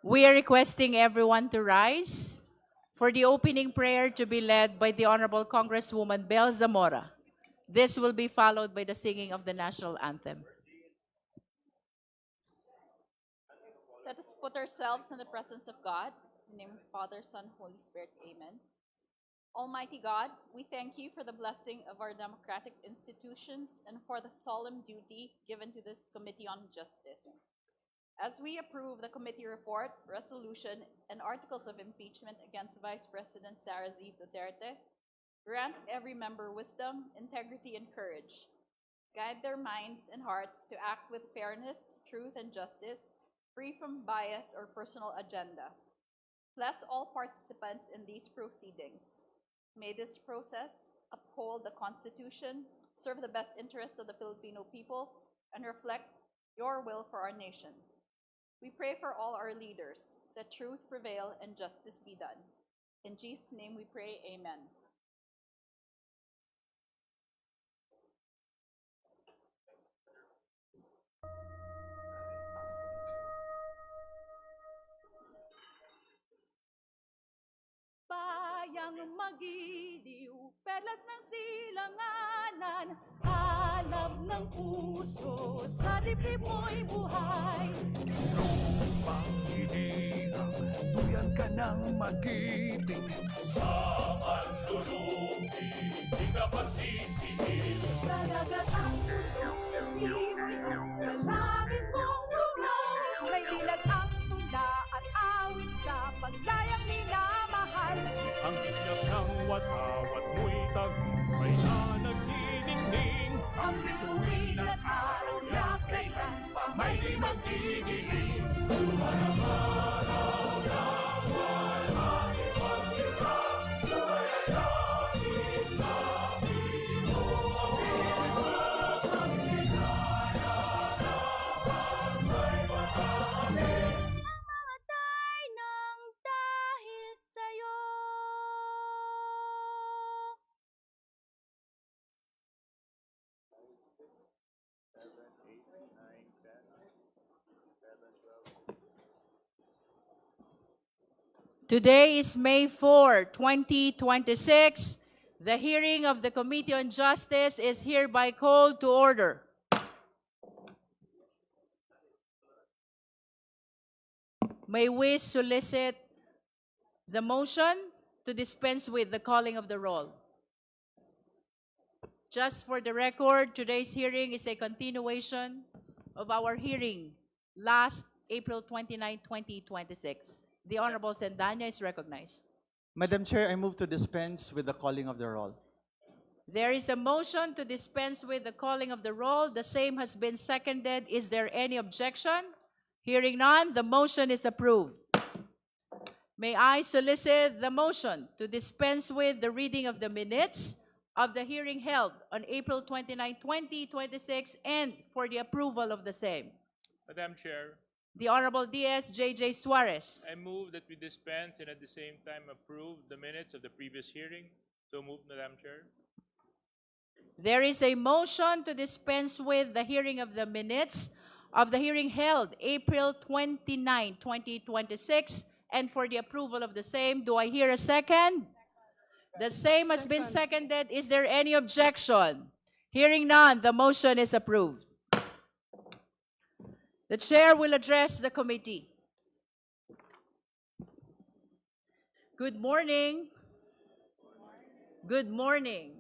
We are requesting everyone to rise for the opening prayer to be led by the Honorable Congresswoman Bel Zamora. This will be followed by the singing of the national anthem. Let us put ourselves in the presence of God. In the name of Father, Son, Holy Spirit. Amen. Almighty God, we thank you for the blessing of our democratic institutions and for the solemn duty given to this Committee on Justice. As we approve the committee report, resolution, and articles of impeachment against Vice President Sara Z. Duterte, grant every member wisdom, integrity, and courage. Guide their minds and hearts to act with fairness, truth, and justice, free from bias or personal agenda. Bless all participants in these proceedings. May this process uphold the Constitution, serve the best interests of the Filipino people, and reflect your will for our nation. We pray for all our leaders, that truth prevail and justice be done. In Jesus' name we pray, amen. Bayang magiliw, perlas ng silanganan, hanap ng puso, sa dibdib mo'y buhay. Lupang hinirang, duyan ka ng magiting. Sa manlulupi, di ka pasisingil. Sa dagat ang putok, sa simoy at sa langit mong lugaw. May dilag ang tula at awit sa paglayang minamahal. Ang islap ng watawat mo'y tagumpay na nagniningning. Ang bituin at araw na kailan pa May di magdidilim. mamatay ng dahil sa'yo. Today is May 4, 2026. The hearing of the Committee on Justice is hereby called to order. May we solicit the motion to dispense with the calling of the roll. Just for the record, today's hearing is a continuation of our hearing last April 29, 2026. The Honorable Sendanya is recognized. Madam Chair, I move to dispense with the calling of the roll. There is a motion to dispense with the calling of the roll. The same has been seconded. Is there any objection? Hearing none, the motion is approved. May I solicit the motion to dispense with the reading of the minutes of the hearing held on April 29, 2026 and for the approval of the same. Madam Chair, The Honorable D.S.J.J. Suarez. I move that we dispense and at the same time approve the minutes of the previous hearing. So moved, Madam Chair. There is a motion to dispense with the hearing of the minutes of the hearing held April 29, 2026 and for the approval of the same. Do I hear a second? The same has been seconded. Is there any objection? Hearing none, the motion is approved. The chair will address the committee. Good morning. Good morning.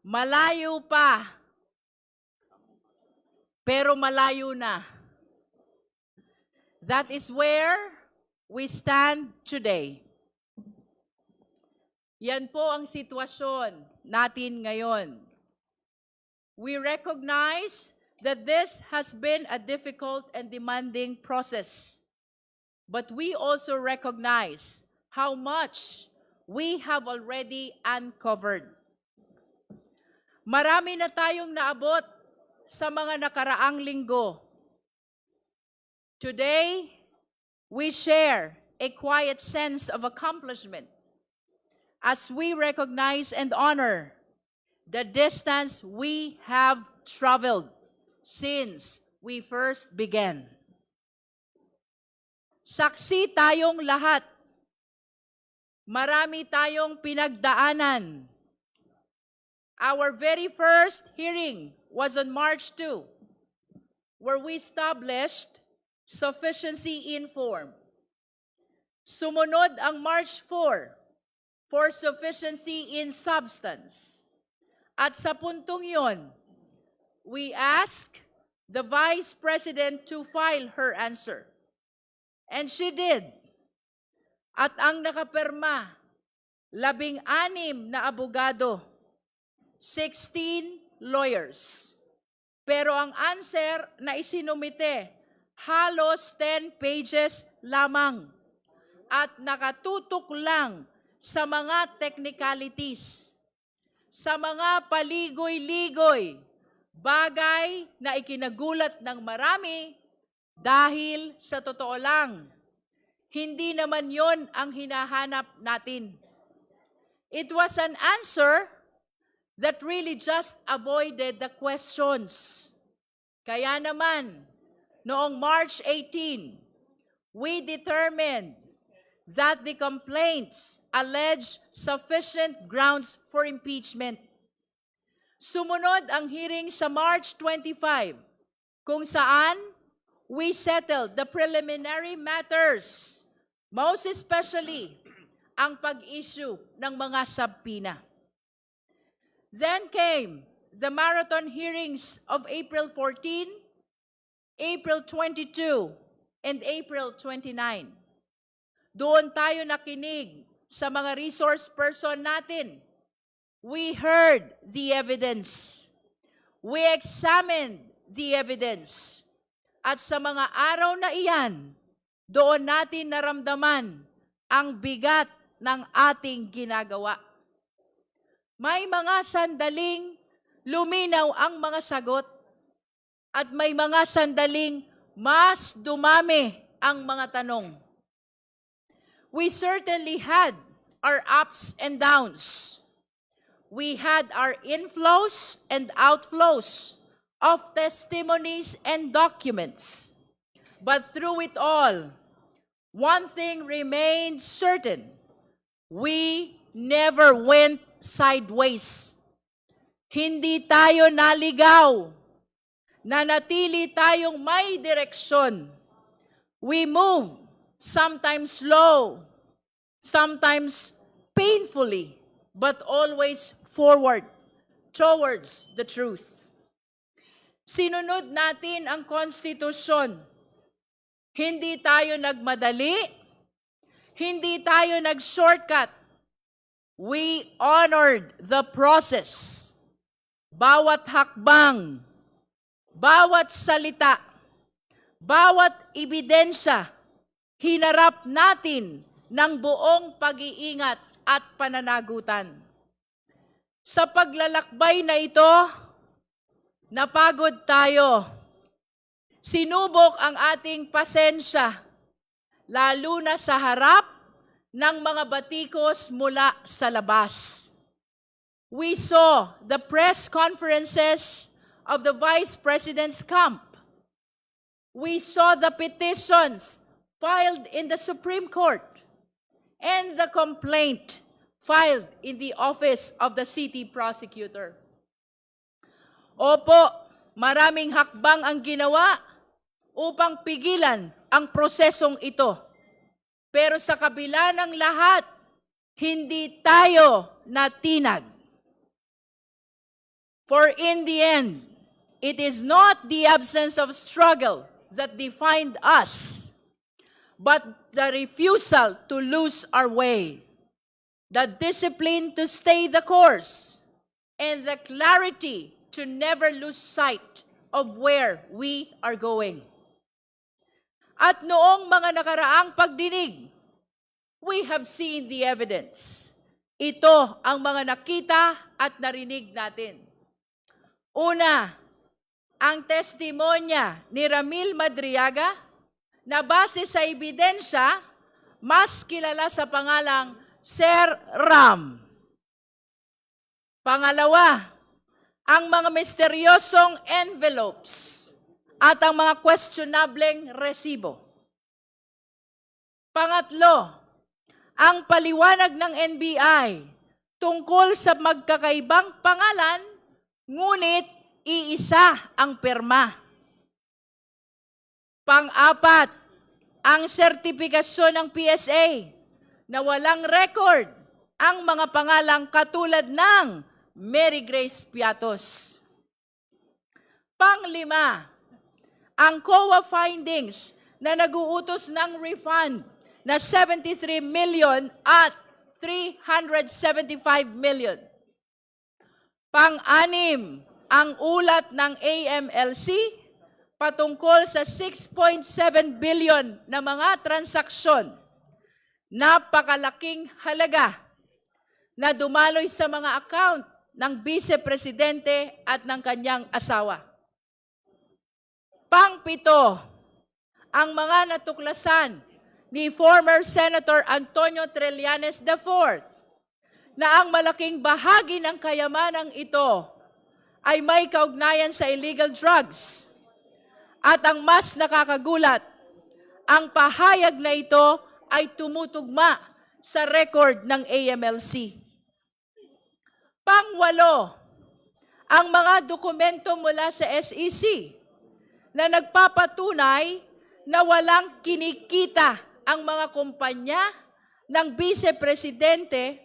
Malayo pa, pero malayo na. That is where we stand today. Yan po ang sitwasyon natin ngayon. We recognize that this has been a difficult and demanding process. But we also recognize how much we have already uncovered. Marami na tayong naabot sa mga nakaraang linggo. Today, we share a quiet sense of accomplishment as we recognize and honor the distance we have traveled since we first began. Saksi tayong lahat. Marami tayong pinagdaanan. Our very first hearing was on March 2, where we established sufficiency in form. Sumunod ang March 4 for sufficiency in substance. At sa puntong yon, we asked the Vice President to file her answer. And she did. At ang nakapirma, 16 na abogado, 16 lawyers. Pero ang answer na isinumite, halos 10 pages lamang. At nakatutok lang sa mga technicalities, sa mga paligoy-ligoy, bagay na ikinagulat ng marami dahil sa totoo lang, hindi naman yon ang hinahanap natin. It was an answer that really just avoided the questions. Kaya naman, noong March 18, we determined that the complaints allege sufficient grounds for impeachment. Sumunod ang hearing sa March 25, kung saan we settled the preliminary matters, most especially ang pag-issue ng mga subpoena. Then came the marathon hearings of April 14, April 22, and April 29. Doon tayo nakinig sa mga resource person natin. We heard the evidence. We examined the evidence. At sa mga araw na iyan, doon natin naramdaman ang bigat ng ating ginagawa. May mga sandaling luminaw ang mga sagot at may mga sandaling mas dumami ang mga tanong. We certainly had our ups and downs. We had our inflows and outflows of testimonies and documents. But through it all, one thing remained certain. We never went sideways. Hindi tayo naligaw. Nanatili tayong may direksyon. We move, sometimes slow, sometimes painfully, but always forward towards the truth. Sinunod natin ang konstitusyon. Hindi tayo nagmadali, hindi tayo nag-shortcut. We honored the process. Bawat hakbang, bawat salita, bawat ebidensya, hinarap natin ng buong pag-iingat at pananagutan. Sa paglalakbay na ito, napagod tayo. Sinubok ang ating pasensya, lalo na sa harap ng mga batikos mula sa labas. We saw the press conferences of the Vice President's camp. We saw the petitions filed in the Supreme Court and the complaint filed in the office of the city prosecutor. Opo, maraming hakbang ang ginawa upang pigilan ang prosesong ito. Pero sa kabila ng lahat, hindi tayo natinag. For in the end, it is not the absence of struggle that defined us, but the refusal to lose our way, the discipline to stay the course, and the clarity to never lose sight of where we are going. At noong mga nakaraang pagdinig, we have seen the evidence. Ito ang mga nakita at narinig natin. Una, ang testimonya ni Ramil Madriaga na base sa ebidensya, mas kilala sa pangalang Sir Ram. Pangalawa, ang mga misteryosong envelopes at ang mga questionableng resibo. Pangatlo, ang paliwanag ng NBI tungkol sa magkakaibang pangalan, ngunit iisa ang pirma. Pang-apat, ang sertipikasyon ng PSA na walang record ang mga pangalang katulad ng Mary Grace Piatos. Panglima, ang COA findings na nag-uutos ng refund na 73 million at 375 million. Pang-anim, ang ulat ng AMLC patungkol sa 6.7 billion na mga transaksyon, napakalaking halaga na dumaloy sa mga account ng Vice Presidente at ng kanyang asawa. Pang-pito, ang mga natuklasan ni former Senator Antonio Trillanes IV na ang malaking bahagi ng kayamanang ito ay may kaugnayan sa illegal drugs. At ang mas nakakagulat, ang pahayag na ito ay tumutugma sa record ng AMLC. Pangwalo, ang mga dokumento mula sa SEC na nagpapatunay na walang kinikita ang mga kumpanya ng Vice Presidente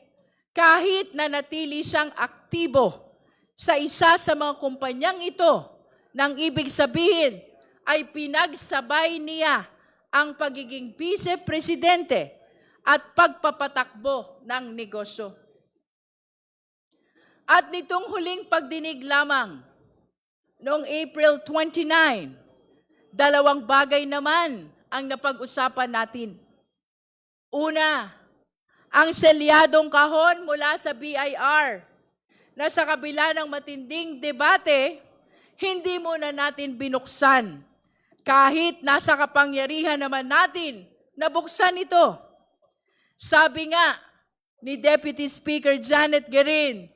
kahit na natili siyang aktibo sa isa sa mga kumpanyang ito, nang ibig sabihin ay pinagsabay niya ang pagiging Vice Presidente at pagpapatakbo ng negosyo. At nitong huling pagdinig lamang, noong April 29, dalawang bagay naman ang napag-usapan natin. Una, ang selyadong kahon mula sa BIR na sa kabila ng matinding debate, hindi muna natin binuksan kahit nasa kapangyarihan naman natin na buksan ito. Sabi nga ni Deputy Speaker Janet Guerin,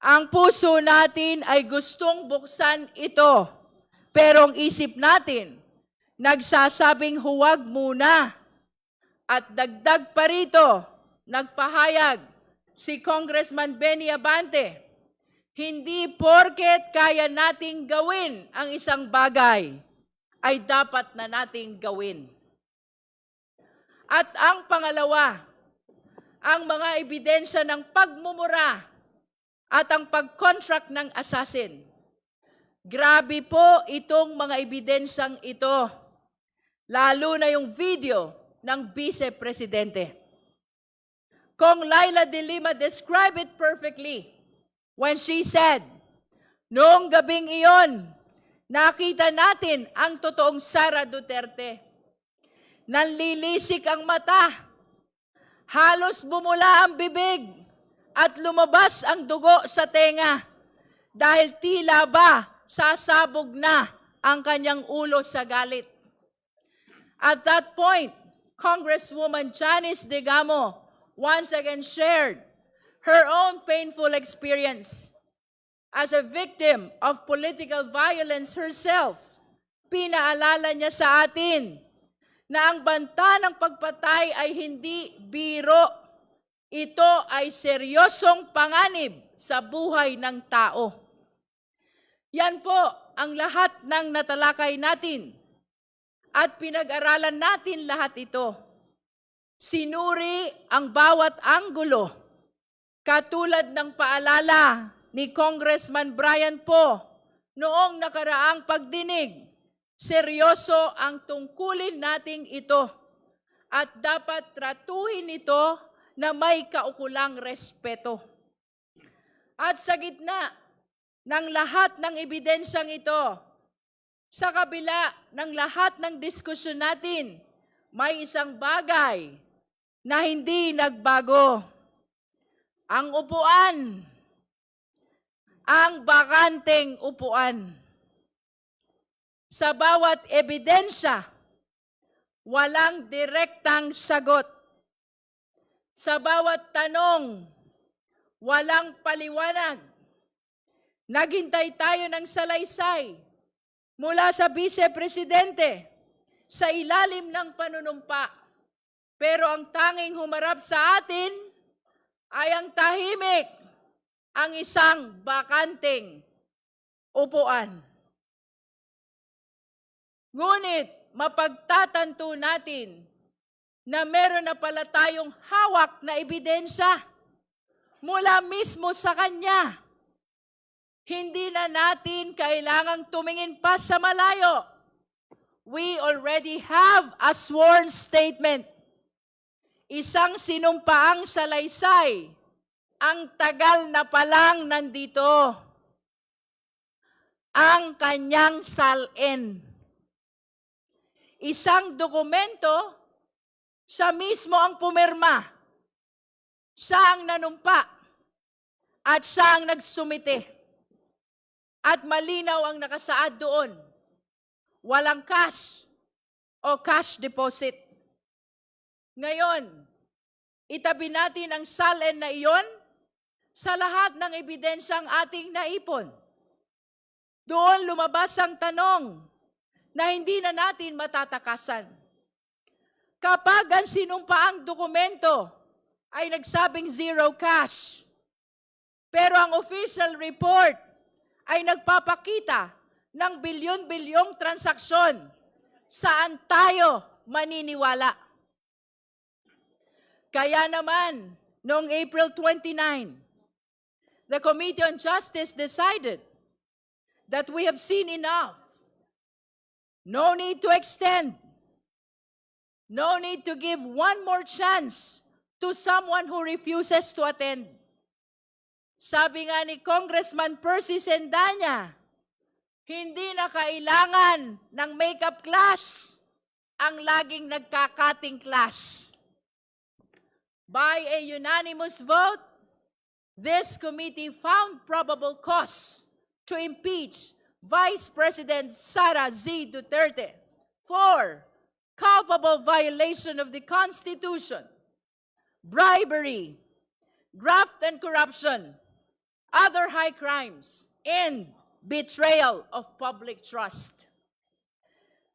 ang puso natin ay gustong buksan ito, pero ang isip natin nagsasabing huwag muna. At dagdag pa rito, nagpahayag si Congressman Benny Abante, hindi porket kaya nating gawin ang isang bagay, ay dapat na nating gawin. At ang pangalawa, ang mga ebidensya ng pagmumura at ang pag-contract ng assassin. Grabe po itong mga ebidensyang ito, lalo na yung video ng Vice Presidente. Kong Laila de Lima described it perfectly when she said, noong gabing iyon, nakita natin ang totoong Sara Duterte. Nanlilisik ang mata, halos bumula ang bibig, at lumabas ang dugo sa tenga dahil tila ba sasabog na ang kanyang ulo sa galit. At that point, Congresswoman Janice Digamo once again shared her own painful experience as a victim of political violence herself. Pinaalala niya sa atin na ang banta ng pagpatay ay hindi biro. Ito ay seryosong panganib sa buhay ng tao. Yan po ang lahat ng natalakay natin at pinag-aralan natin lahat ito. Sinuri ang bawat anggulo, katulad ng paalala ni Congressman Brian Poe noong nakaraang pagdinig. Seryoso ang tungkulin nating ito at dapat tratuhin ito na may kaukulang respeto. At sa gitna ng lahat ng ebidensyang ito, sa kabila ng lahat ng diskusyon natin, may isang bagay na hindi nagbago. Ang upuan, ang bakanteng upuan. Sa bawat ebidensya, walang direktang sagot. Sa bawat tanong, walang paliwanag. Naghintay tayo ng salaysay mula sa Vice Presidente sa ilalim ng panunumpa. Pero ang tanging humarap sa atin ay ang tahimik, ang isang bakanteng upuan. Ngunit mapagtatanto natin na meron na pala tayong hawak na ebidensya mula mismo sa Kanya. Hindi na natin kailangang tumingin pa sa malayo. We already have a sworn statement. Isang sinumpaang salaysay. Ang tagal na palang nandito. Ang kanyang salin. Isang dokumento, siya mismo ang pumirma. Siya ang nanumpa. At siya ang nagsumite. At malinaw ang nakasaad doon. Walang cash o cash deposit. Ngayon, itabi natin ang salin na iyon sa lahat ng ebidensyang ating naipon. Doon lumabas ang tanong na hindi na natin matatakasan. Kapag ang sinumpaang dokumento ay nagsabing zero cash, pero ang official report ay nagpapakita ng bilyon-bilyong transaksyon, saan tayo maniniwala? Kaya naman, noong April 29, the Committee on Justice decided that we have seen enough. No need to extend. No need to give one more chance to someone who refuses to attend. Sabi nga ni Congressman Percy Sendanya, hindi na kailangan ng makeup class ang laging nagkakating class. By a unanimous vote, this committee found probable cause to impeach Vice President Sara Z. Duterte for culpable violation of the Constitution, bribery, graft and corruption, other high crimes, and betrayal of public trust.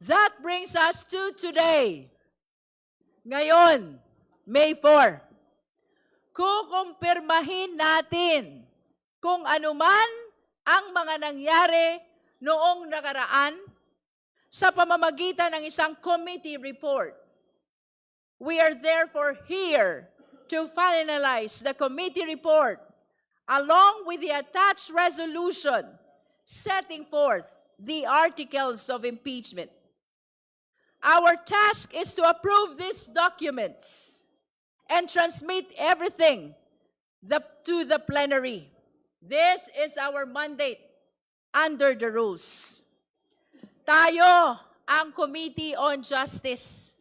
That brings us to today. Ngayon, May 4. Kukumpirmahin natin kung anuman ang mga nangyari noong nakaraan sa pamamagitan ng isang committee report. We are therefore here to finalize the committee report along with the attached resolution setting forth the articles of impeachment. Our task is to approve these documents and transmit everything to the plenary. This is our mandate under the rules. Tayo ang Committee on Justice.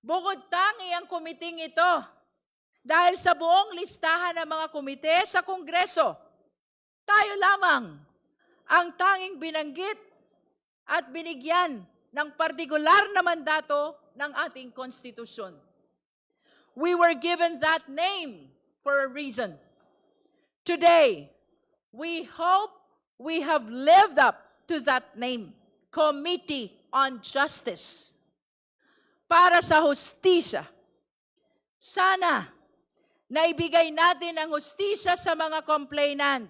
Bukod tangi ang komiting ito dahil sa buong listahan ng mga komite sa Kongreso, tayo lamang ang tanging binanggit at binigyan ng partikular na mandato ng ating konstitusyon. We were given that name for a reason. Today, we hope we have lived up to that name, Committee on Justice. Para sa hustisya, sana naibigay natin ang hustisya sa mga complainant.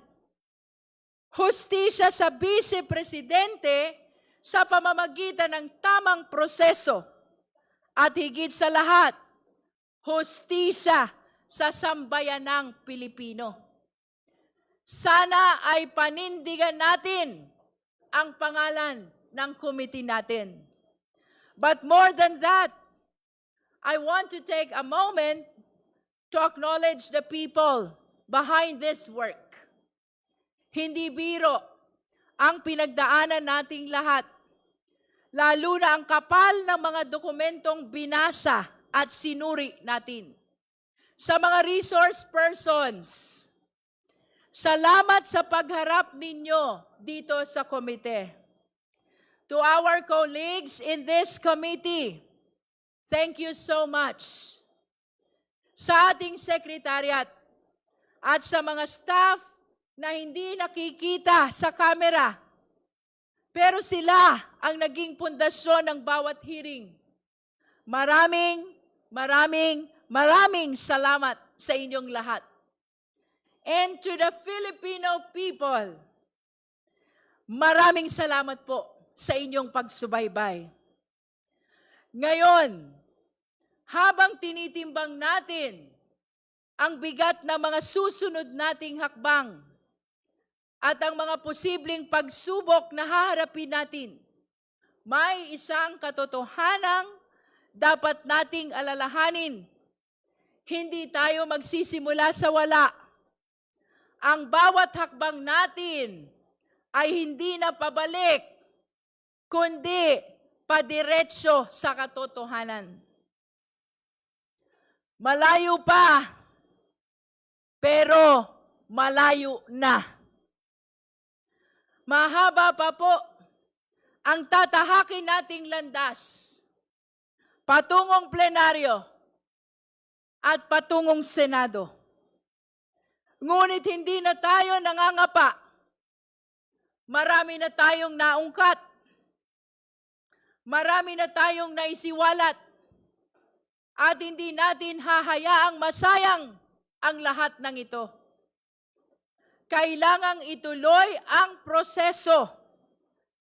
Hustisya sa Vice Presidente sa pamamagitan ng tamang proseso. At higit sa lahat, hustisya sa sambayanang Pilipino. Sana ay panindigan natin ang pangalan ng committee natin. But more than that, I want to take a moment to acknowledge the people behind this work. Hindi biro ang pinagdaanan nating lahat, lalo na ang kapal ng mga dokumentong binasa at sinuri natin. Sa mga resource persons, salamat sa pagharap ninyo dito sa komite. To our colleagues in this committee, thank you so much. Sa ating sekretariat at sa mga staff na hindi nakikita sa kamera, pero sila ang naging pundasyon ng bawat hearing. Maraming maraming salamat sa inyong lahat. And to the Filipino people, maraming salamat po sa inyong pagsubaybay. Ngayon, habang tinitimbang natin ang bigat ng mga susunod nating hakbang at ang mga posibleng pagsubok na haharapin natin, may isang katotohanang dapat nating alalahanin. Hindi tayo magsisimula sa wala. Ang bawat hakbang natin ay hindi na pabalik, kundi padiretso sa katotohanan. Malayo pa, pero malayo na. Mahaba pa po ang tatahakin nating landas patungong plenaryo at patungong Senado. Ngunit hindi na tayo nangangapa. Marami na tayong naungkat. Marami na tayong naisiwalat. At hindi natin hahayaang masayang ang lahat ng ito. Kailangang ituloy ang proseso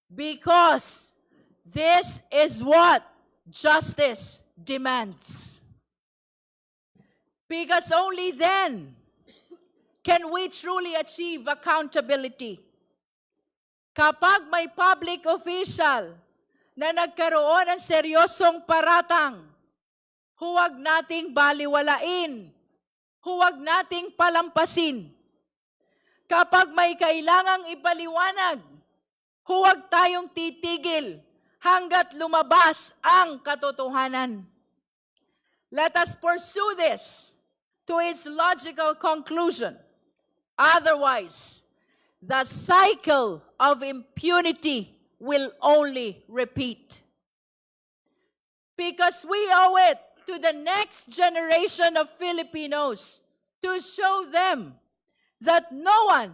because this is what justice demands. Because only then can we truly achieve accountability. Kapag may public official na nagkaroon ng seryosong paratang, huwag nating baliwalain, huwag nating palampasin. Kapag may kailangang ipaliwanag, huwag tayong titigil hanggat lumabas ang katotohanan. Let us pursue this to its logical conclusion. Otherwise, the cycle of impunity will only repeat. Because we owe it to the next generation of Filipinos to show them that no one,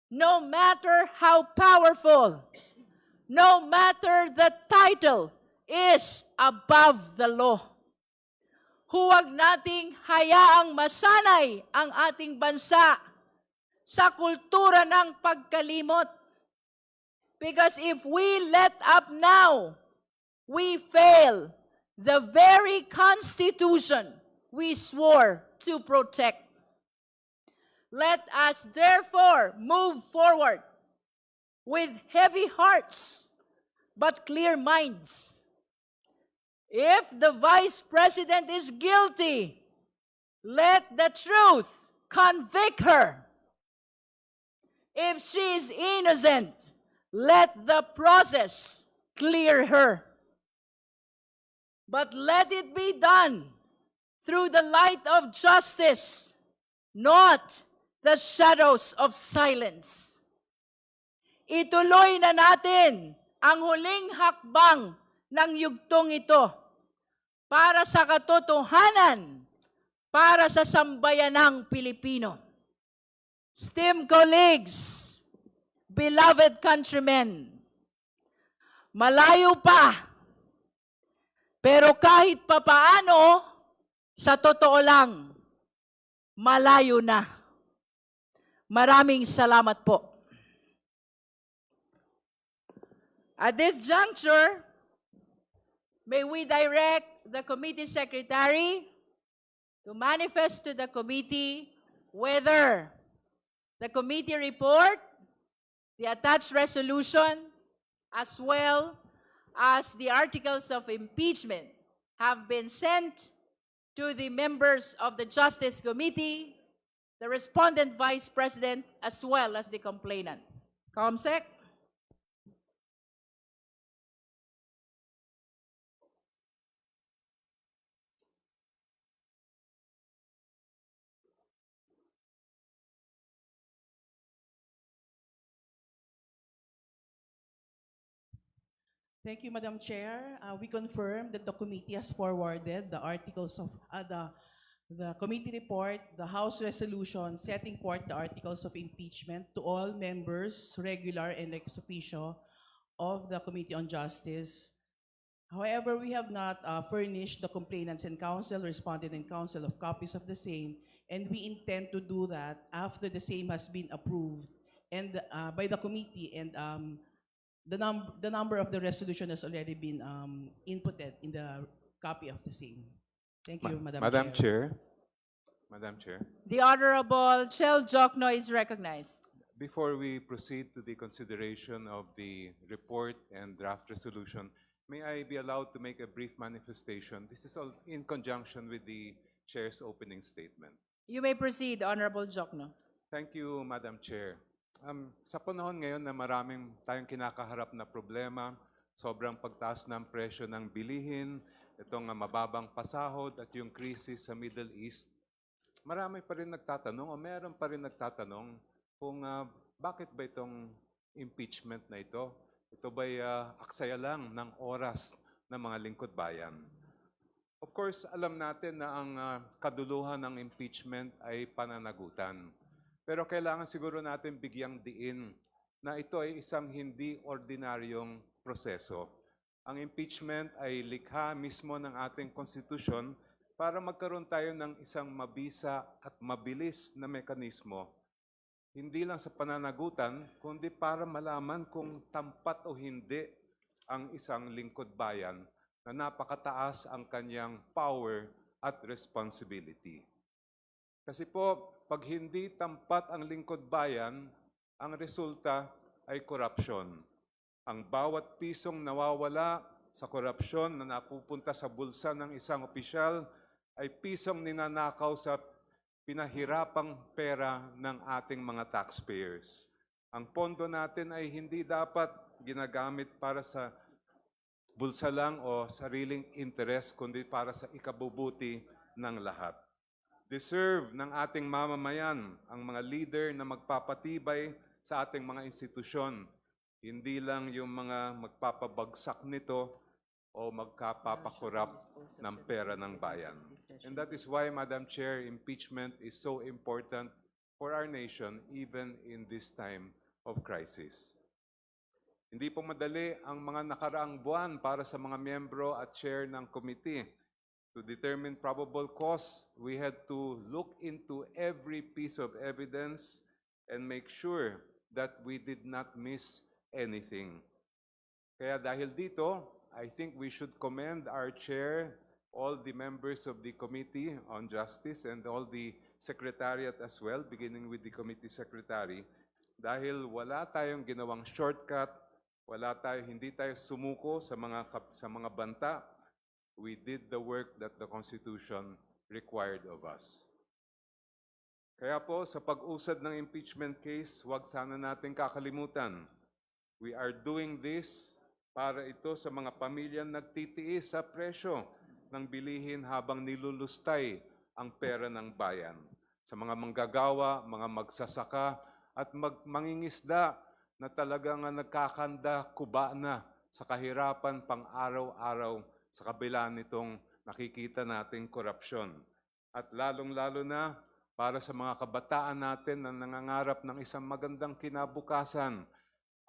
no matter how powerful, no matter the title, is above the law. Huwag nating hayaang masanay ang ating bansa sa kultura ng pagkalimot. Because if we let up now, we fail the very Constitution we swore to protect. Let us therefore move forward with heavy hearts but clear minds. If the Vice President is guilty, let the truth convict her. If she is innocent, let the process clear her. But let it be done through the light of justice, not the shadows of silence. Ituloy na natin ang huling hakbang ng yugtong ito para sa katotohanan, para sa sambayanang Pilipino. Esteemed colleagues, beloved countrymen, malayo pa, pero kahit papaano, sa totoo lang, malayo na. Maraming salamat po. At this juncture, may we direct the committee secretary to manifest to the committee whether the committee report, the attached resolution, as well as the articles of impeachment have been sent to the members of the Justice Committee, the respondent Vice President, as well as the complainant. Comsec. Thank you, Madam Chair. We confirm that the committee has forwarded the articles of the committee report, the House resolution setting forth the articles of impeachment to all members, regular and ex officio, of the Committee on Justice However, we have not furnished the complainants and counsel, respondent and counsel of copies of the same, and we intend to do that after the same has been approved and by the committee, and the number of the resolution has already been inputted in the copy of the same. Thank you, Madam Chair. Madam Chair, The Honorable Chel Jokno is recognized. before we proceed to the consideration of the report and draft resolution, may I be allowed to make a brief manifestation? This is all in conjunction with the Chair's opening statement. You may proceed, Honorable Jokno. Thank you, Madam Chair. Sa panahon ngayon na maraming tayong kinakaharap na problema, sobrang pagtaas ng presyo ng bilihin, itong mababang pasahod at yung krisis sa Middle East, marami pa rin nagtatanong o meron pa rin nagtatanong kung bakit ba itong impeachment na ito? Ito ba'y aksaya lang ng oras ng mga lingkod bayan? Of course, alam natin na ang kaduluhan ng impeachment ay pananagutan. Pero kailangan siguro natin bigyang diin na ito ay isang hindi ordinaryong proseso. Ang impeachment ay likha mismo ng ating konstitusyon para magkaroon tayo ng isang mabisa at mabilis na mekanismo, hindi lang sa pananagutan, kundi para malaman kung tampat o hindi ang isang lingkod bayan na napakataas ang kanyang power at responsibility. Kasi po, pag hindi tampat ang lingkod bayan, ang resulta ay korupsyon. Ang bawat pisong nawawala sa korupsyon na napupunta sa bulsa ng isang opisyal ay pisong ninanakaw sa pinahirapang pera ng ating mga taxpayers. Ang pondo natin ay hindi dapat ginagamit para sa bulsa lang o sariling interes, kundi para sa ikabubuti ng lahat. Deserve ng ating mamamayan ang mga leader na magpapatibay sa ating mga institusyon, hindi lang yung mga magpapabagsak nito o magkapapakorap ng pera ng bayan. And that is why, Madam Chair, impeachment is so important for our nation even in this time of crisis. Hindi po madali ang mga nakaraang buwan para sa mga miyembro at chair ng committee. To determine probable cause, we had to look into every piece of evidence and make sure that we did not miss anything. Kaya dahil dito, I think we should commend our chair, all the members of the Committee on Justice, and all the Secretariat as well, beginning with the Committee Secretary, dahil wala tayong ginawang shortcut, hindi tayo sumuko sa mga banta. We did the work that the Constitution required of us. Kaya po, sa pag-usad ng impeachment case, huwag sana natin kakalimutan. We are doing this para ito sa mga pamilyang nagtitiis sa presyo ng bilihin habang nilulustay ang pera ng bayan. Sa mga manggagawa, mga magsasaka, at mangingisda na talagang nagkakanda, kuba na sa kahirapan pang-araw-araw sa kabila nitong nakikita nating korupsyon. At lalong-lalo na para sa mga kabataan natin na nangangarap ng isang magandang kinabukasan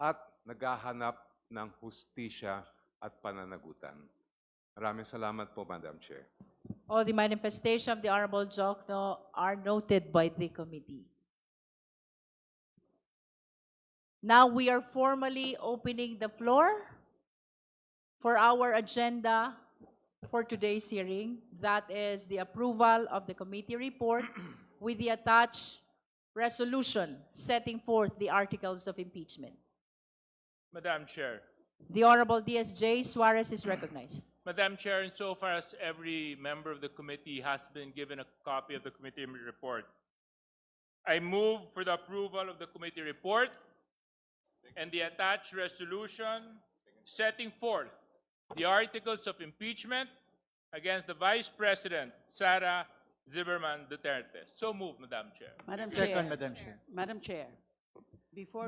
at naghahanap ng hustisya at pananagutan. Maraming salamat po, Madam Chair. All the manifestations of the Honorable Jokno are noted by the committee. Now we are formally opening the floor for our agenda for today's hearing. That is the approval of the committee report with the attached resolution setting forth the articles of impeachment. Madam Chair. The Honorable D.S.J. Suarez is recognized. Madam Chair, insofar as every member of the committee has been given a copy of the committee report, I move for the approval of the committee report and the attached resolution setting forth the articles of impeachment against the Vice President, Sara Zimmerman Duterte. So moved, Madam Chair. Madam Second, Chair. Madam Chair. Madam Chair.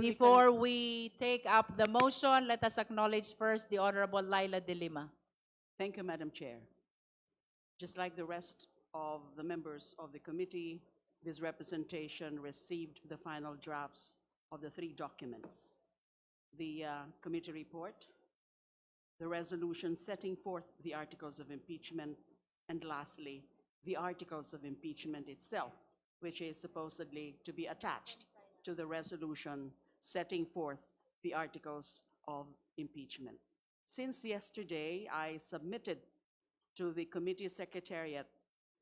Before we take up the motion, let us acknowledge first the Honorable Laila De Lima. Thank you, Madam Chair. Just like the rest of the members of the committee, this representation received the final drafts of the 3 documents. The committee report, the resolution setting forth the articles of impeachment, and lastly, the articles of impeachment itself, which is supposedly to be attached to the resolution setting forth the articles of impeachment. Since yesterday, I submitted to the committee secretariat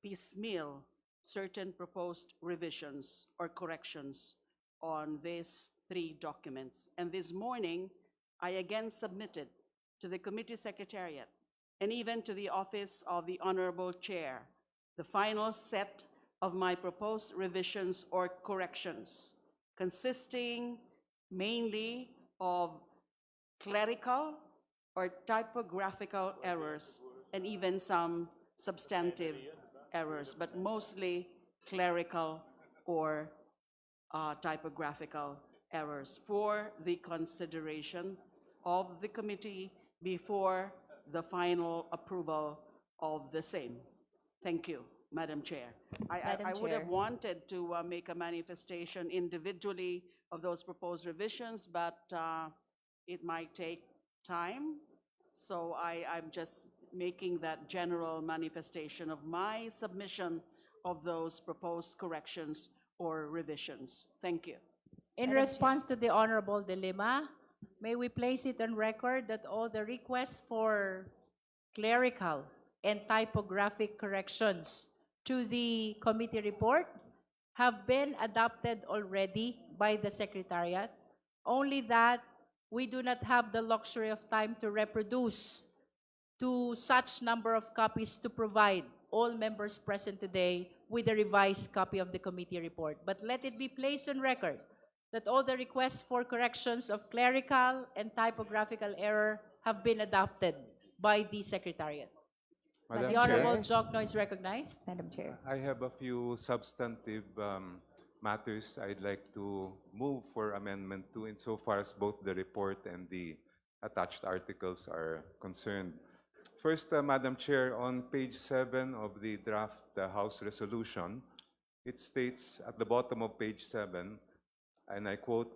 piecemeal certain proposed revisions or corrections on these three documents. And this morning, I again submitted to the committee secretariat and even to the office of the Honorable Chair the final set of my proposed revisions or corrections, consisting mainly of clerical or typographical errors and even some substantive errors, but mostly clerical or typographical errors for the consideration of the committee before the final approval of the same. Thank you, Madam Chair. Madam I would have Chair. wanted to make a manifestation individually of those proposed revisions, but it might take time. So I'm just making that general manifestation of my submission of those proposed corrections or revisions. Thank you. In response to the Honorable Dilima, may we place it on record that all the requests for clerical and typographic corrections to the committee report have been adopted already by the Secretariat, only that we do not have the luxury of time to reproduce to such number of copies to provide all members present today with a revised copy of the committee report. But let it be placed on record that all the requests for corrections of clerical and typographical error have been adopted by the Secretariat. Madam The Chair, Honorable Jokno is recognized. Madam Chair. I have a few substantive matters I'd like to move for amendment to insofar as both the report and the attached articles are concerned. First, Madam Chair, on page 7 of the draft House resolution, it states at the bottom of page 7, and I quote,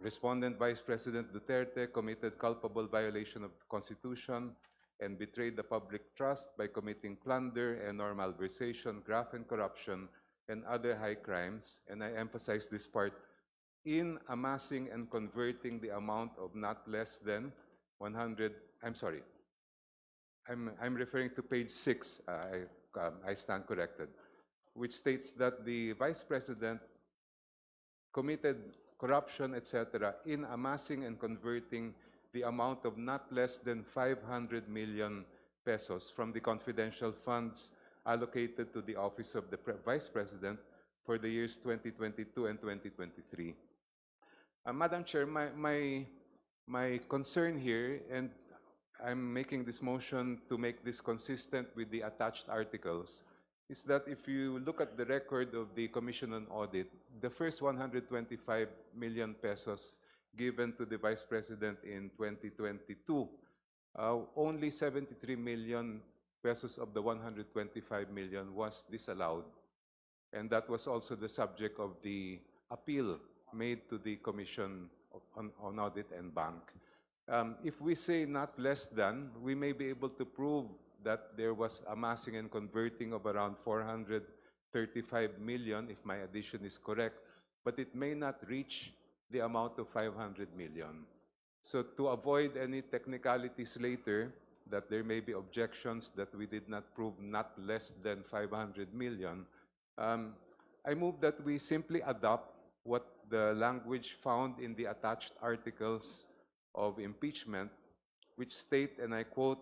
"Respondent Vice President Duterte committed culpable violation of the Constitution and betrayed the public trust by committing plunder and or malversation, graft and corruption, and other high crimes," and I emphasize this part, "in amassing and converting the amount of not less than 100," I'm referring to page 6, I stand corrected, which states that the Vice President committed corruption, etc., in amassing and converting the amount of not less than 500 million pesos from the confidential funds allocated to the Office of the Vice President for the years 2022 and 2023. Madam Chair, my concern here, and I'm making this motion to make this consistent with the attached articles, is that if you look at the record of the Commission on Audit, the first 125 million pesos given to the Vice President in 2022, only 73 million pesos of the 125 million was disallowed. And that was also the subject of the appeal made to the Commission on Audit and Bank. If we say not less than, we may be able to prove that there was amassing and converting of around 435 million, if my addition is correct, but it may not reach the amount of 500 million. So to avoid any technicalities later, that there may be objections that we did not prove not less than 500 million, I move that we simply adopt what the language found in the attached articles of impeachment, which state, and I quote,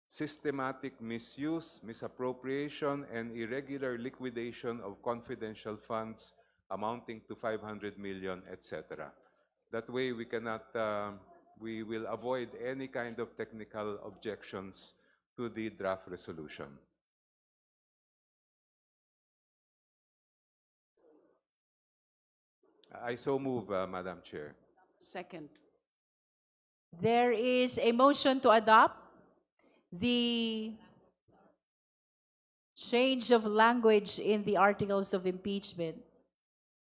"systematic misuse, misappropriation, and irregular liquidation of confidential funds amounting to 500 million, etc." That way we cannot, we will avoid any kind of technical objections to the draft resolution. I so move, Madam Chair. Second. There is a motion to adopt the change of language in the articles of impeachment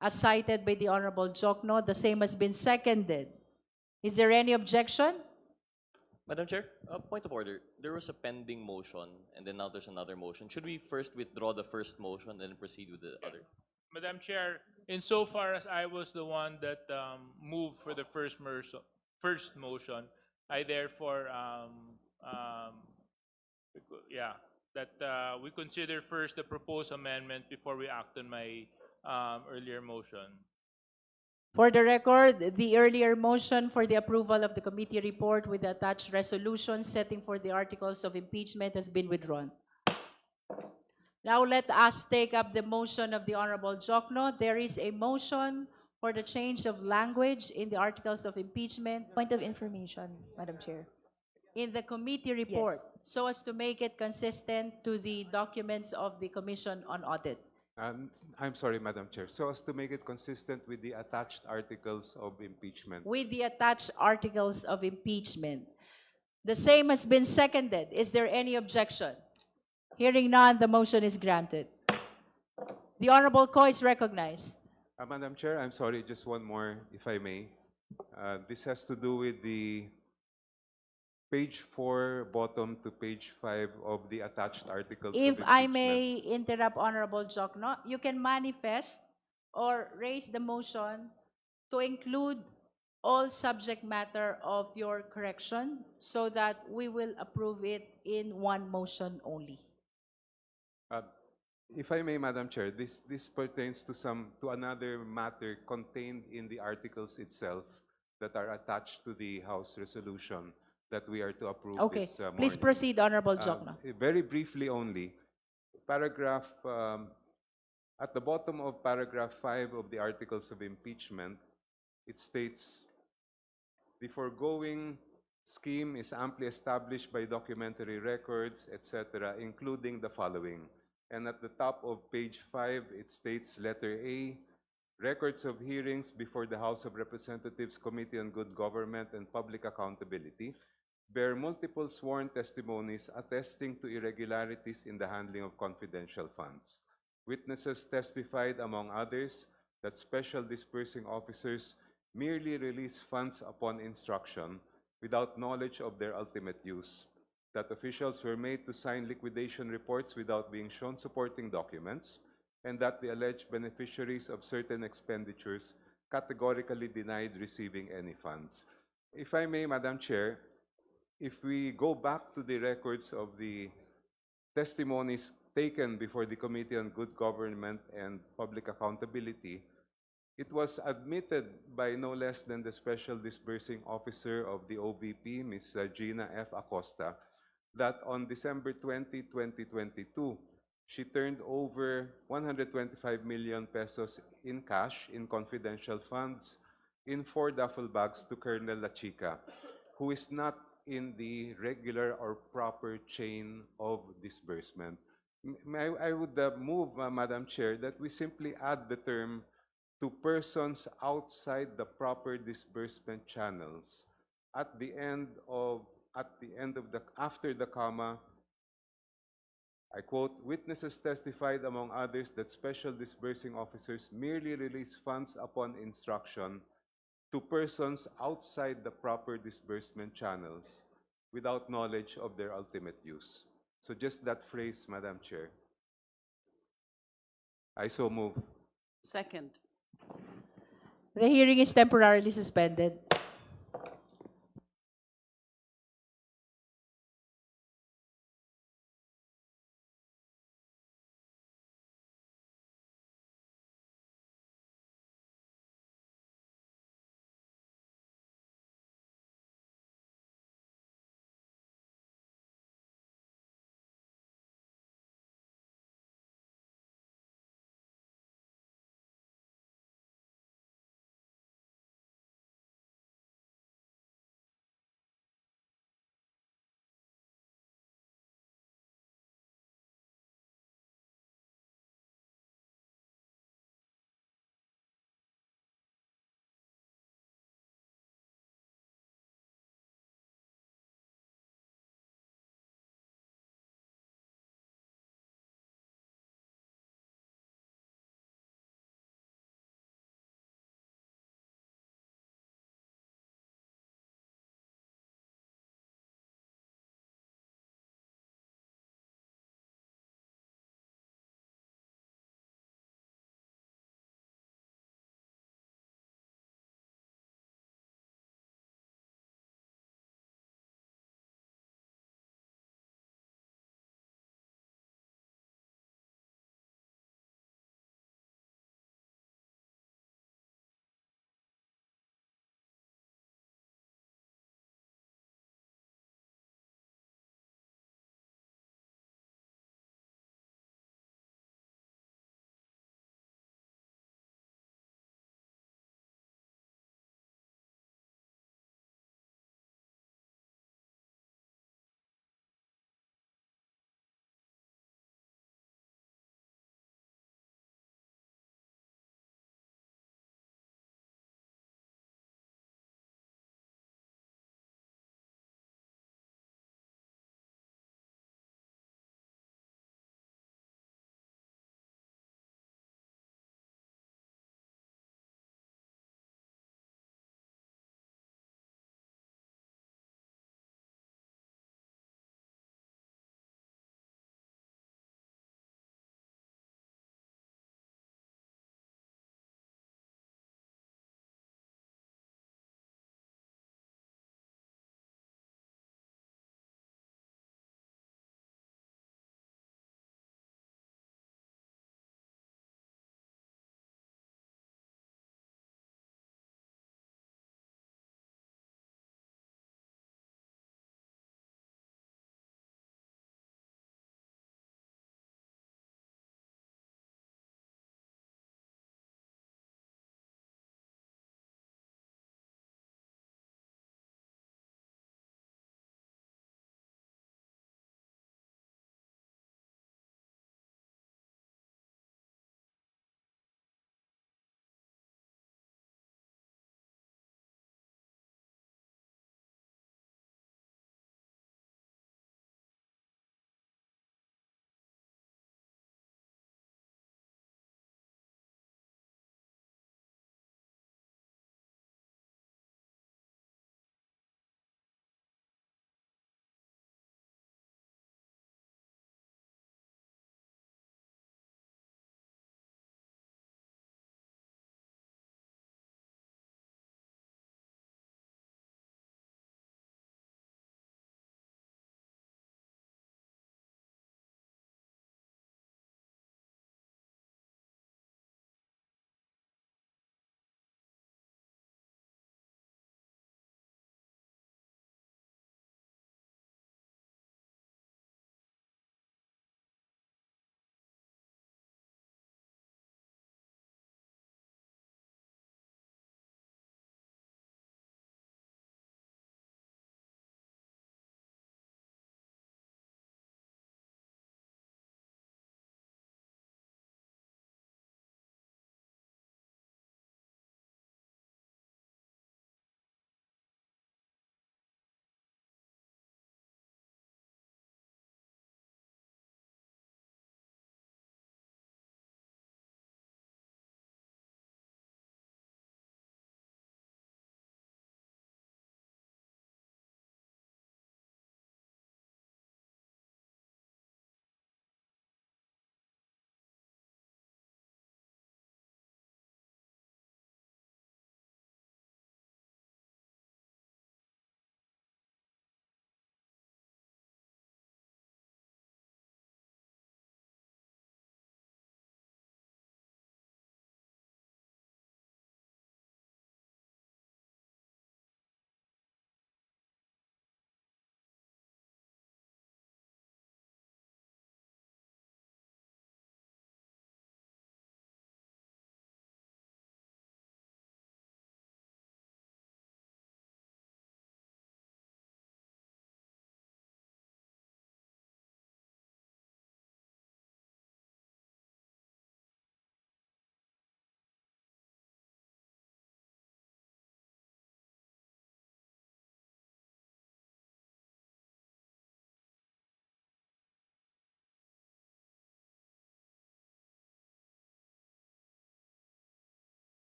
as cited by the Honorable Jokno. The same has been seconded. Is there any objection? Madam Chair, point of order. There was a pending motion, and then now there's another motion. Should we first withdraw the first motion and then proceed with the other? Madam Chair, insofar as I was the one that moved for the first motion, I therefore, that we consider first the proposed amendment before we act on my earlier motion. For the record, the earlier motion for the approval of the committee report with the attached resolution setting for the articles of impeachment has been withdrawn. Now let us take up the motion of the Honorable Jokno. There is a motion for the change of language in the articles of impeachment Point of information, Madam Chair. in the committee report so as to make it consistent to the documents of the Commission on Audit. I'm sorry, Madam Chair. So as to make it consistent with the attached articles of impeachment. With the attached articles of impeachment. The same has been seconded. Is there any objection? Hearing none, the motion is granted. The Honorable Ko is recognized. Madam Chair, I'm sorry, just one more, if I may. This has to do with the page 4, bottom to page 5 of the attached articles of If impeachment. I may interrupt Honorable Jokno, you can manifest or raise the motion to include all subject matter of your correction so that we will approve it in one motion only. If I may, Madam Chair, this pertains to another matter contained in the articles itself that are attached to the House resolution that we are to approve Okay, this morning. please proceed, Honorable Jokno. Very briefly only, paragraph, at the bottom of paragraph 5 of the articles of impeachment, it states, the foregoing scheme is amply established by documentary records, etc., including the following. And at the top of page 5, it states, letter A, records of hearings before the House of Representatives Committee on Good Government and Public Accountability bear multiple sworn testimonies attesting to irregularities in the handling of confidential funds. Witnesses testified, among others, that special disbursing officers merely release funds upon instruction without knowledge of their ultimate use, that officials were made to sign liquidation reports without being shown supporting documents, and that the alleged beneficiaries of certain expenditures categorically denied receiving any funds. If I may, Madam Chair, if we go back to the records of the testimonies taken before the Committee on Good Government and Public Accountability, it was admitted by no less than the Special Disbursing Officer of the OVP, Ms. Gina F. Acosta, that on December 20, 2022, she turned over 125 million pesos in cash in confidential funds in 4 duffel bags to Colonel La Chica, who is not in the regular or proper chain of disbursement. I would move, Madam Chair, that we simply add the term to persons outside the proper disbursement channels. At the end of after the comma, I quote, witnesses testified, among others, that special disbursing officers merely release funds upon instruction to persons outside the proper disbursement channels without knowledge of their ultimate use. So just that phrase, Madam Chair. I so move. Second. The hearing is temporarily suspended.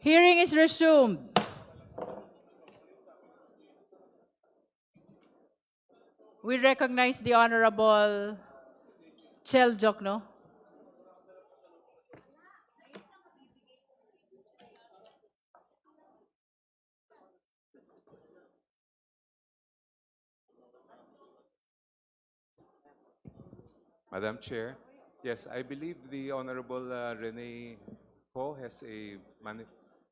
Hearing is resumed. We recognize the Honorable Chel Jokno. Madam Chair, yes, I believe the Honorable Rene Ho has a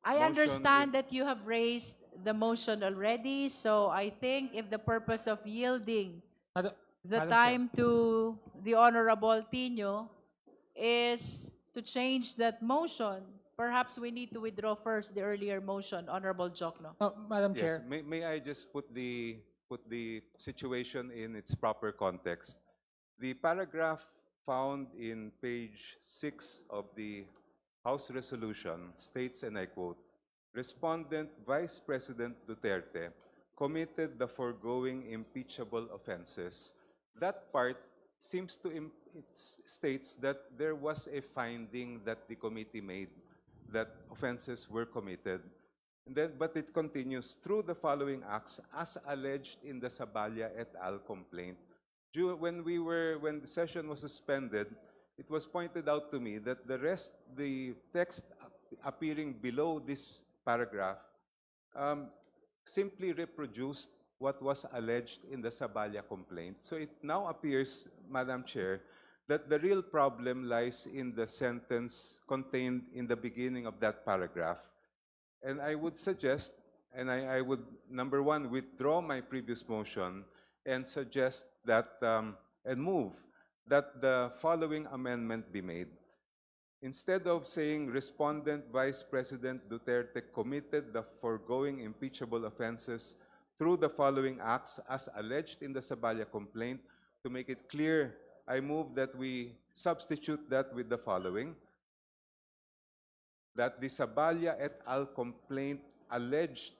I motion understand that you have raised the motion already, so I think if the purpose of yielding the Madam time to the Honorable Tino is to change that motion, perhaps we need to withdraw first the earlier motion, Honorable Jokno. Madam Yes, Chair. may I just put the situation in its proper context? The paragraph found in page 6 of the House resolution states, and I quote, Respondent Vice President Duterte committed the foregoing impeachable offenses. That part seems to it states that there was a finding that the committee made that offenses were committed. And then, but it continues through the following acts as alleged in the Saballa et al. Complaint. When the session was suspended, it was pointed out to me that the text appearing below this paragraph simply reproduced what was alleged in the Saballa complaint. So it now appears, Madam Chair, that the real problem lies in the sentence contained in the beginning of that paragraph. And I would suggest, and I would, number one, withdraw my previous motion and suggest that, and move that the following amendment be made. Instead of saying Respondent Vice President Duterte committed the foregoing impeachable offenses through the following acts as alleged in the Saballa complaint, to make it clear, I move that we substitute that with the following. That the Saballa et al. Complaint alleged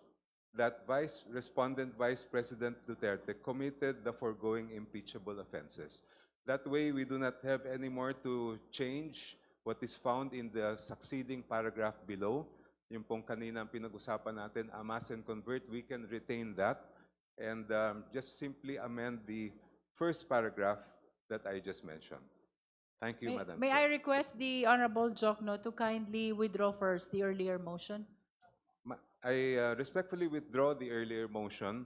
that Respondent Vice President Duterte committed the foregoing impeachable offenses. That way, we do not have any more to change what is found in the succeeding paragraph below. Yung pong kanina pinag-usapan natin, amass and convert, we can retain that and just simply amend the first paragraph that I just mentioned. Thank you, Madam May Chair. I request the Honorable Jokno to kindly withdraw first the earlier motion? I respectfully withdraw the earlier motion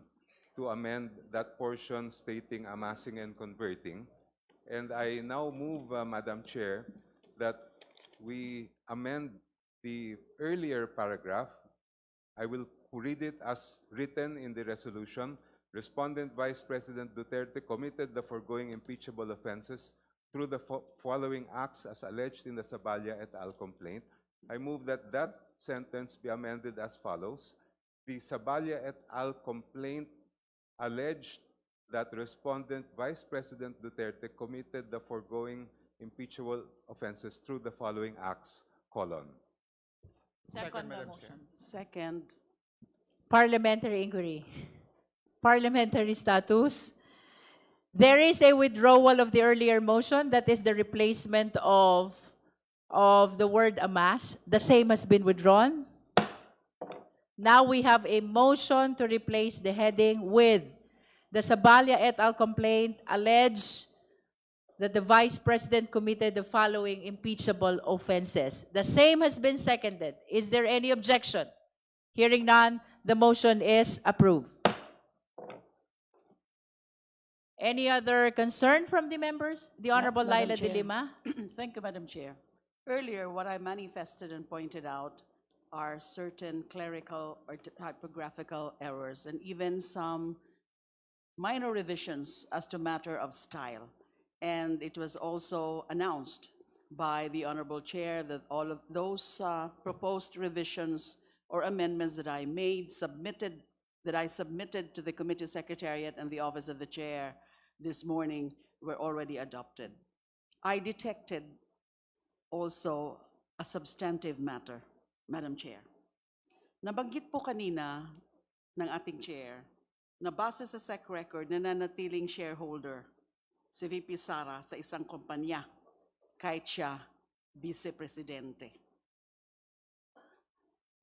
to amend that portion stating amassing and converting. And I now move, Madam Chair, that we amend the earlier paragraph. I will read it as written in the resolution. Respondent Vice President Duterte committed the foregoing impeachable offenses through the following acts as alleged in the Saballa et al. Complaint. I move that that sentence be amended as follows. The Saballa et al. Complaint alleged that Respondent Vice President Duterte committed the foregoing impeachable offenses through the following acts, colon. Second Madam motion. Second, Parliamentary inquiry. Parliamentary status. There is a withdrawal of the earlier motion. That is the replacement of the word amass. The same has been withdrawn. Now we have a motion to replace the heading with the Saballa et al. Complaint alleged that the Vice President committed the following impeachable offenses. The same has been seconded. Is there any objection? Hearing none, the motion is approved. Any other concern from the members? The Honorable Madam Laila de Chair. Lima. Thank you, Madam Chair. Earlier, what I manifested and pointed out are certain clerical or typographical errors and even some minor revisions as to matter of style. And it was also announced by the Honorable Chair that all of those proposed revisions or amendments that I made, that I submitted to the Committee Secretariat and the Office of the Chair this morning were already adopted. I detected also a substantive matter, Madam Chair. Nabanggit po kanina ng ating Chair na base sa SEC record na nanatiling shareholder si VP Sara sa isang kumpanya kahit siya vice-presidente.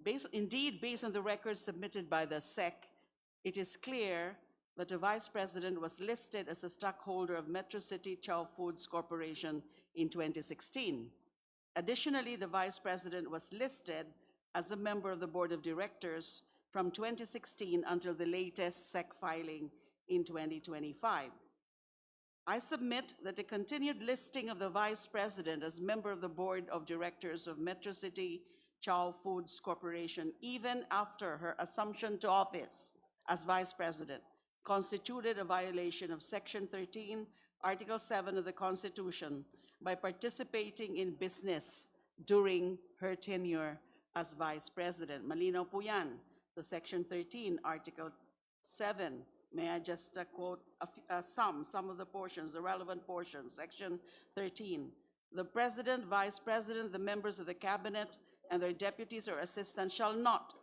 Based on the records submitted by the SEC, it is clear that the Vice President was listed as a stockholder of Metro City Chow Foods Corporation in 2016. Additionally, the Vice President was listed as a member of the Board of Directors from 2016 until the latest SEC filing in 2025. I submit that the continued listing of the Vice President as member of the Board of Directors of Metro City Chow Foods Corporation, even after her assumption to office as Vice President, constituted a violation of Section 13, Article 7 of the Constitution by participating in business during her tenure as Vice President. Malinaw po yan sa Section 13, Article 7. May I just quote some of the portions, the relevant portions, Section 13. The President, Vice President, the members of the Cabinet, and their deputies or assistants shall not,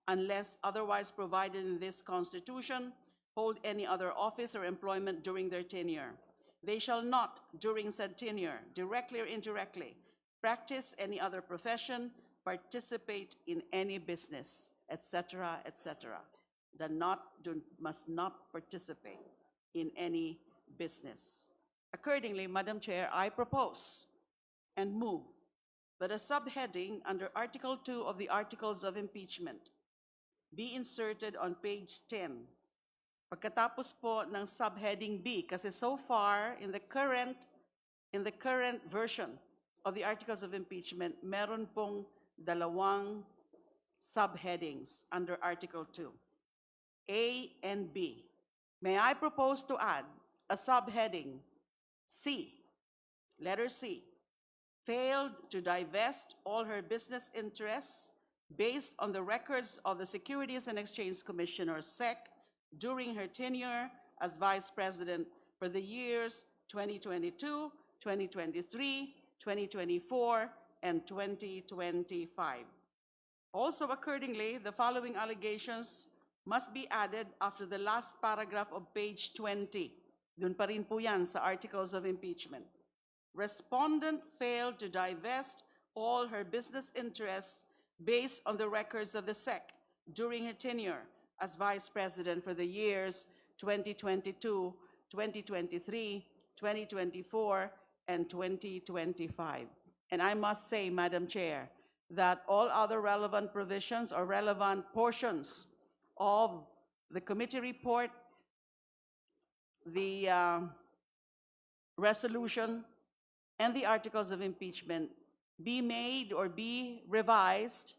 unless otherwise provided in this Constitution, hold any other office or employment during their tenure. They shall not, during said tenure, directly or indirectly, practice any other profession, participate in any business, etc., etc. Must not participate in any business. Accordingly, Madam Chair, I propose and move that a subheading under Article 2 of the Articles of Impeachment be inserted on page 10. Pagkatapos po ng subheading B, kasi so far in the current version of the Articles of Impeachment, meron pong dalawang subheadings under Article 2, A and B. May I propose to add a subheading C, letter C, failed to divest all her business interests based on the records of the Securities and Exchange Commission, or SEC, during her tenure as Vice President for the years 2022, 2023, 2024, and 2025. Also, accordingly, the following allegations must be added after the last paragraph of page 20. Dun pa rin po yan sa Articles of Impeachment. Respondent failed to divest all her business interests based on the records of the SEC during her tenure as Vice President for the years 2022, 2023, 2024, and 2025. And I must say, Madam Chair, that all other relevant provisions or relevant portions of the committee report, the resolution, and the articles of impeachment be made or be revised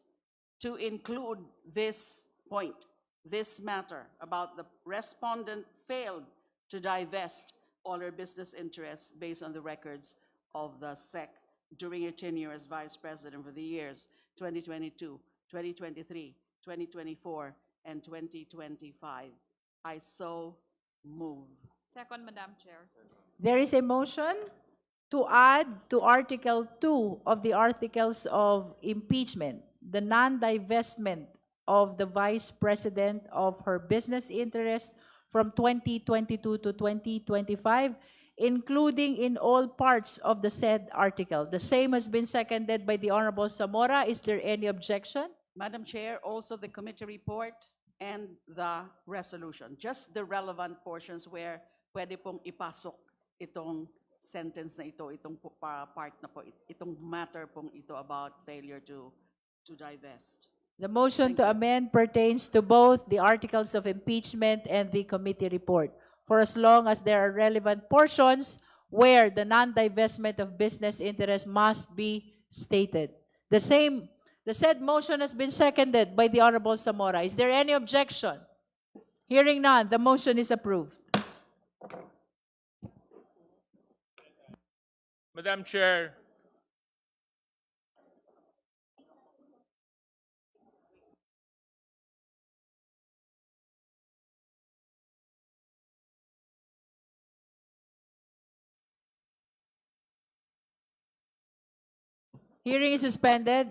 to include this point, this matter about the respondent failed to divest all her business interests based on the records of the SEC during her tenure as Vice President for the years 2022, 2023, 2024, and 2025. I so move. Second, Madam Chair. There is a motion to add to Article 2 of the Articles of Impeachment, the non-divestment of the Vice President of her business interest from 2022 to 2025, including in all parts of the said article. The same has been seconded by the Honorable Zamora. Is there any objection? Madam Chair, also the committee report and the resolution, just the relevant portions where pwede pong ipasok itong sentence na ito, itong part na po, itong matter pong ito about failure to divest. The motion to amend pertains to both the articles of impeachment and the committee report, for as long as there are relevant portions where the non-divestment of business interest must be stated. The said motion has been seconded by the Honorable Zamora. Is there any objection? Hearing none, the motion is approved. Madam Chair, Hearing is suspended.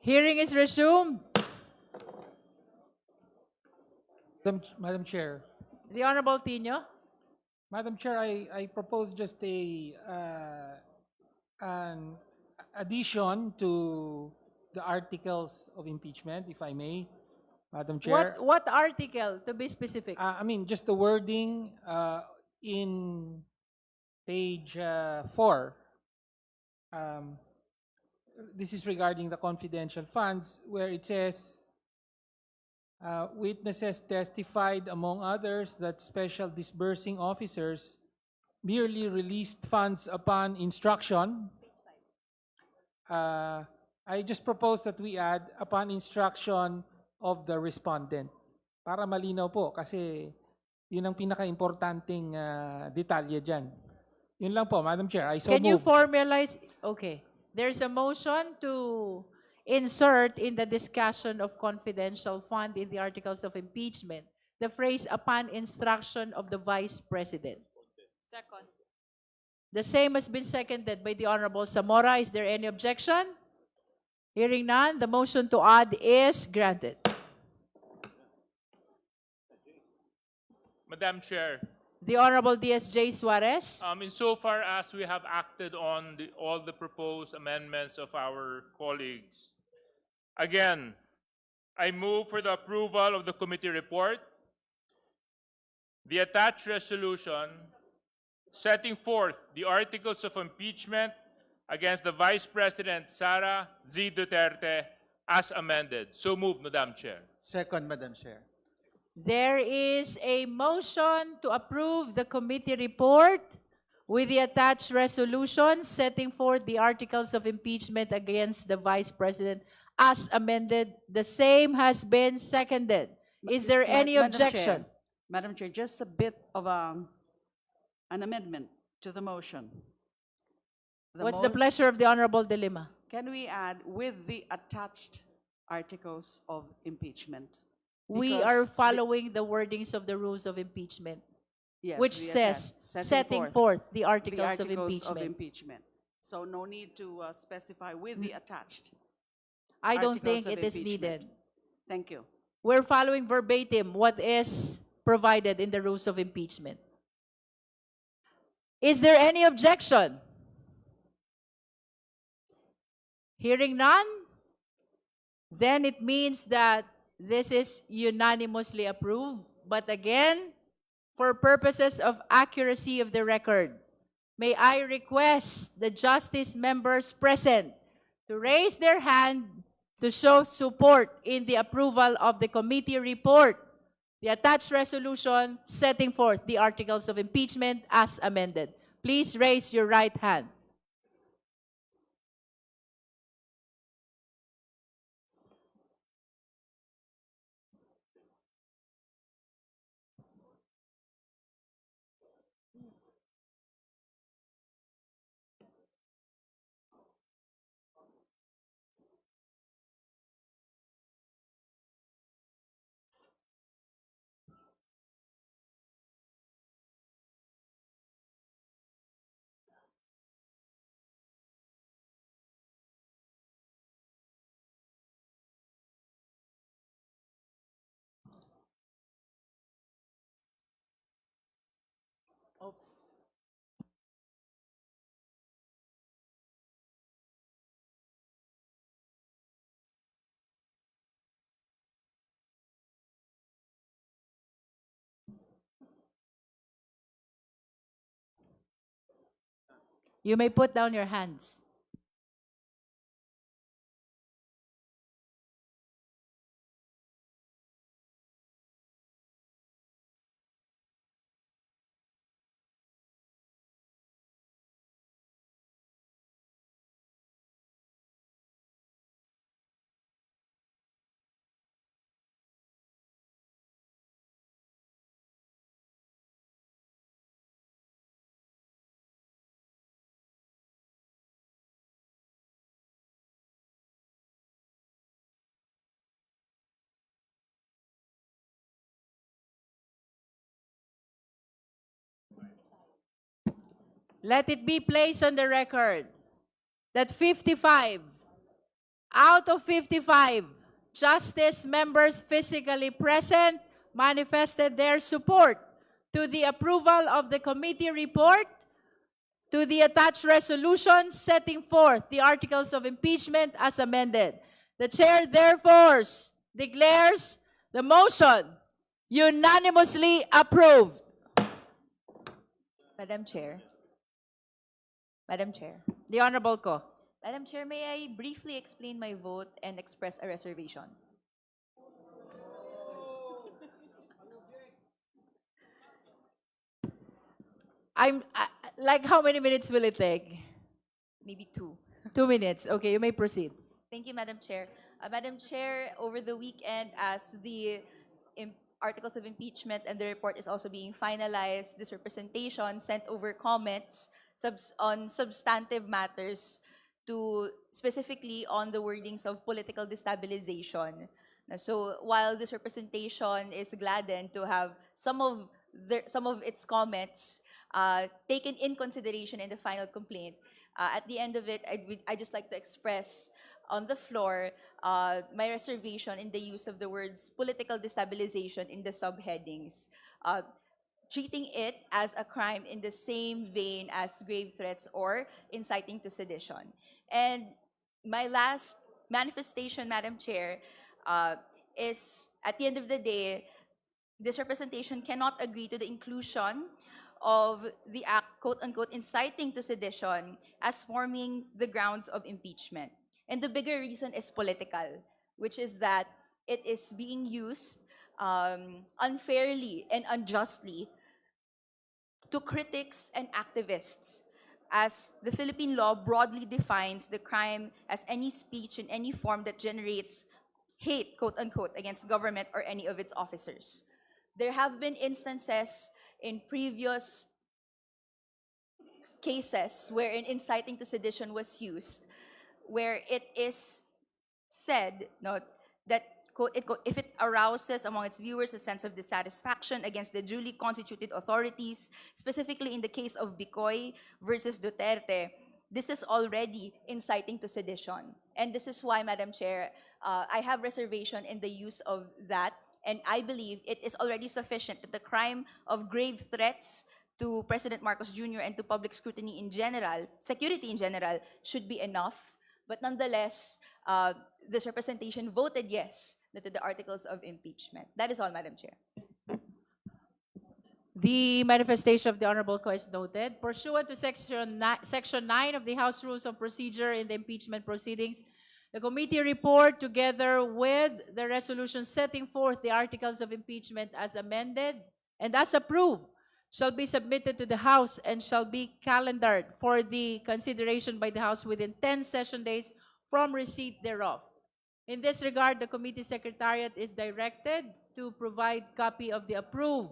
Hearing is resumed. Madam Chair. The Honorable Tino. Madam Chair, I propose just an addition to the articles of impeachment, if I may, Madam Chair. What article, to be specific? I mean, just the wording in page 4. This is regarding the confidential funds, where it says, witnesses testified, among others, that special disbursing officers merely released funds upon instruction. I just propose that we add upon instruction of the respondent. Para malinaw po, kasi yun ang pinaka-importanting detalye dyan. Yun lang po, Madam Chair. I so Can you move. formalize? Okay. There's a motion to insert in the discussion of confidential fund in the articles of impeachment the phrase upon instruction of the Vice President. Second. The same has been seconded by the Honorable Zamora. Is there any objection? Hearing none, the motion to add is granted. Madam Chair, The Honorable D.S.J. Suarez. insofar as we have acted on all the proposed amendments of our colleagues, again, I move for the approval of the committee report, the attached resolution setting forth the articles of impeachment against the Vice President Sara Z. Duterte as amended. So moved, Madam Chair. Second, Madam Chair. There is a motion to approve the committee report with the attached resolution setting forth the articles of impeachment against the Vice President as amended. The same has been seconded. Is there any objection? Madam Chair, just a bit of an amendment to the motion. What's the pleasure of the Honorable De Lima? Can we add with the attached articles of impeachment? We Because are following the wordings of the rules of impeachment, Yes, which the says attached, setting forth the the articles of articles impeachment. impeachment. So no need to specify with the attached. I don't articles think of it is impeachment. needed. Thank you. We're following verbatim what is provided in the rules of impeachment. Is there any objection? Hearing none, then it means that this is unanimously approved. But again, for purposes of accuracy of the record, may I request the justice members present to raise their hand to show support in the approval of the committee report, the attached resolution setting forth the articles of impeachment as amended. Please raise your right hand. Oops. You may put down your hands. Let it be placed on the record that 55 Out of 55, Justice members physically present manifested their support to the approval of the committee report, to the attached resolution setting forth the articles of impeachment as amended. The chair therefore declares the motion unanimously approved. Madam Chair. Madam Chair. The Honorable Ko. Madam Chair, may I briefly explain my vote and express a reservation? Like how many minutes will it take? Maybe 2. 2 minutes. Okay, you may proceed. Thank you, Madam Chair. Madam Chair, over the weekend, as the articles of impeachment and the report is also being finalized, this representation sent over comments on substantive matters to specifically on the wordings of political destabilization. So while this representation is gladdened to have some of its comments taken in consideration in the final complaint, at the end of it, I'd just like to express on the floor my reservation in the use of the words political destabilization in the subheadings, treating it as a crime in the same vein as grave threats or inciting to sedition. And my last manifestation, Madam Chair, is at the end of the day, this representation cannot agree to the inclusion of the act, quote-unquote, inciting to sedition as forming the grounds of impeachment. And the bigger reason is political, which is that it is being used unfairly and unjustly to critics and activists, as the Philippine law broadly defines the crime as any speech in any form that generates hate, quote-unquote, against government or any of its officers. There have been instances in previous cases wherein inciting to sedition was used, where it is said that, quote, if it arouses among its viewers a sense of dissatisfaction against the duly constituted authorities, specifically in the case of Bicoy versus Duterte, this is already inciting to sedition. And this is why, Madam Chair, I have reservation in the use of that, and I believe it is already sufficient that the crime of grave threats to President Marcos Jr. and to public scrutiny in general, security in general, should be enough. But nonetheless, this representation voted yes to the articles of impeachment. That is all, Madam Chair. The manifestation of the Honorable Ko is noted. Pursuant to Section 9 of the House Rules of Procedure in the impeachment proceedings, the committee report, together with the resolution setting forth the articles of impeachment as amended and as approved, shall be submitted to the House and shall be calendared for the consideration by the House within 10 session days from receipt thereof. In this regard, the committee secretariat is directed to provide copy of the approved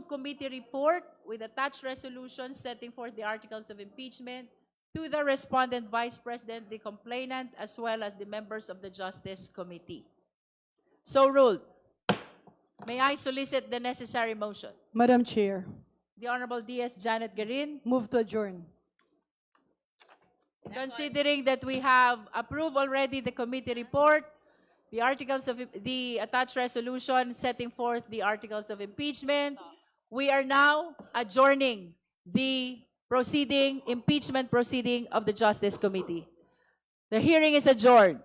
committee report with attached resolutions setting forth the articles of impeachment to the respondent vice president, the complainant, as well as the members of the Justice Committee. So ruled. May I solicit the necessary motion? Madam Chair, The Honorable DS Janet Garin, move to adjourn. considering that we have approved already the committee report, the articles of the attached resolution setting forth the articles of impeachment, we are now adjourning the impeachment proceeding of the Justice Committee. The hearing is adjourned.